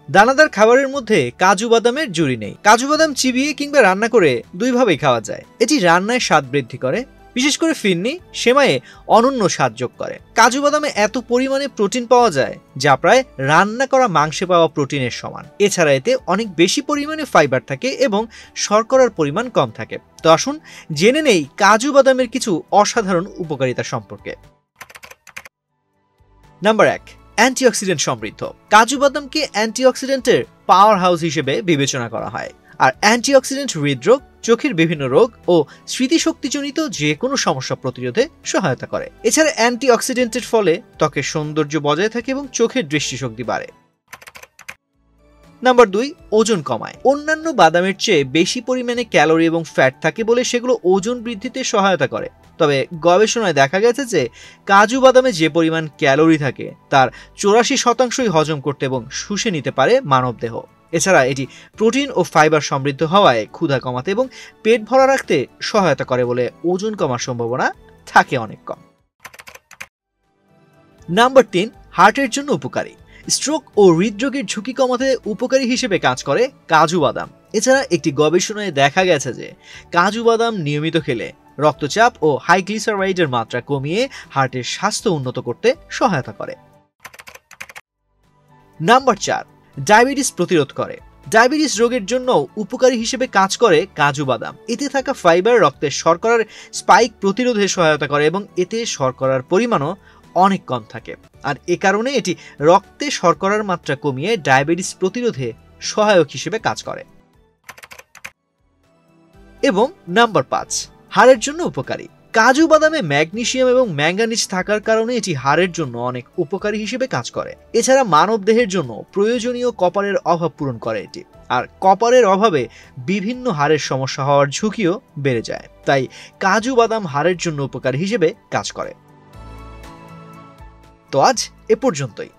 দানাদার খাবারের মধ্যে কাজু বাদামের জুড়ি নেই। কাজু বাদাম চিবিয়ে কিংবা রান্না করে দুইভাবেই খাওয়া যায়। এটি রান্নায় স্বাদ বৃদ্ধি করে, বিশেষ করে ফিরনি, সেমাইয়ে অনন্য স্বাদ যোগ করে। কাজু বাদামে এত পরিমাণে প্রোটিন পাওয়া যায় যা প্রায় রান্না করা মাংসে পাওয়া প্রোটিনের সমান। এছাড়া এতে অনেক বেশি পরিমাণে ফাইবার থাকে এবং শর্করার পরিমাণ কম থাকে। তো আসুন জেনে নেই কাজু বাদামের কিছু অসাধারণ উপকারিতা সম্পর্কে। নাম্বার 1, অ্যান্টিঅক্সিডেন্ট সমৃদ্ধ। কাজু বাদামকে অ্যান্টিঅক্সিডেন্টের পাওয়ার হাউস হিসেবে বিবেচনা করা হয়। আর অ্যান্টিঅক্সিডেন্ট হৃদরোগ, চোখের বিভিন্ন রোগ ও স্মৃতিশক্তিজনিত যে কোনো সমস্যা প্রতিরোধে সহায়তা করে। এছাড়া অ্যান্টিঅক্সিডেন্টের ফলে ত্বকের সৌন্দর্য বজায় থাকে এবং চোখের দৃষ্টিশক্তি বাড়ে। নাম্বার 2, ওজন কমায়। অন্যান্য বাদামের চেয়ে বেশি পরিমাণে ক্যালোরি এবং ফ্যাট থাকে বলে সেগুলো ওজন বৃদ্ধিতে সহায়তা করে। তবে গবেষণায় দেখা গেছে যে কাজু বাদামে যে পরিমাণ ক্যালোরি থাকে তার 84% হজম করতে এবং শুষে নিতে পারে মানবদেহ। এছাড়া এটি প্রোটিন ও ফাইবার সমৃদ্ধ হওয়ায় ক্ষুধা কমাতে এবং পেট ভরা রাখতে সহায়তা করে বলে ওজন কমার সম্ভাবনা থাকে অনেক কম। নাম্বার 3, হার্টের জন্য উপকারী। স্ট্রোক ও হৃদরোগের ঝুঁকি কমাতে উপকারী হিসেবে কাজ করে কাজু বাদাম। এছাড়া একটি গবেষণায় দেখা গেছে যে কাজু বাদাম নিয়মিত খেলে রক্তচাপ ও হাইগ্লিসারাইডের মাত্রা কমিয়ে হার্টের স্বাস্থ্য উন্নত করতে সহায়তা করে। নাম্বার 4, ডায়াবেটিস প্রতিরোধ করে। ডায়াবেটিস রোগের জন্য উপকারী হিসেবে কাজ করে কাজু বাদাম। এতে থাকা ফাইবার রক্তের শর্করার স্পাইক প্রতিরোধে সহায়তা করে এবং এতে শর্করার পরিমাণও অনেক কম থাকে। আর এ কারণে এটি রক্তে শর্করার মাত্রা কমিয়ে ডায়াবেটিস প্রতিরোধে সহায়ক হিসেবে কাজ করে। এবং নাম্বার 5, হাড়ের জন্য উপকারী। কাজু বাদামে ম্যাগনেসিয়াম এবং ম্যাঙ্গানিজ থাকার কারণে এটি হাড়ের জন্য অনেক উপকারী হিসেবে কাজ করে। এছাড়া মানব দেহের জন্য প্রয়োজনীয় কপারের অভাব পূরণ করে এটি। আর কপারের অভাবে বিভিন্ন হাড়ের সমস্যা হওয়ার ঝুঁকিও বেড়ে যায়। তাই কাজু বাদাম হাড়ের জন্য উপকারী হিসেবে কাজ করে। তো আজ এ পর্যন্তই।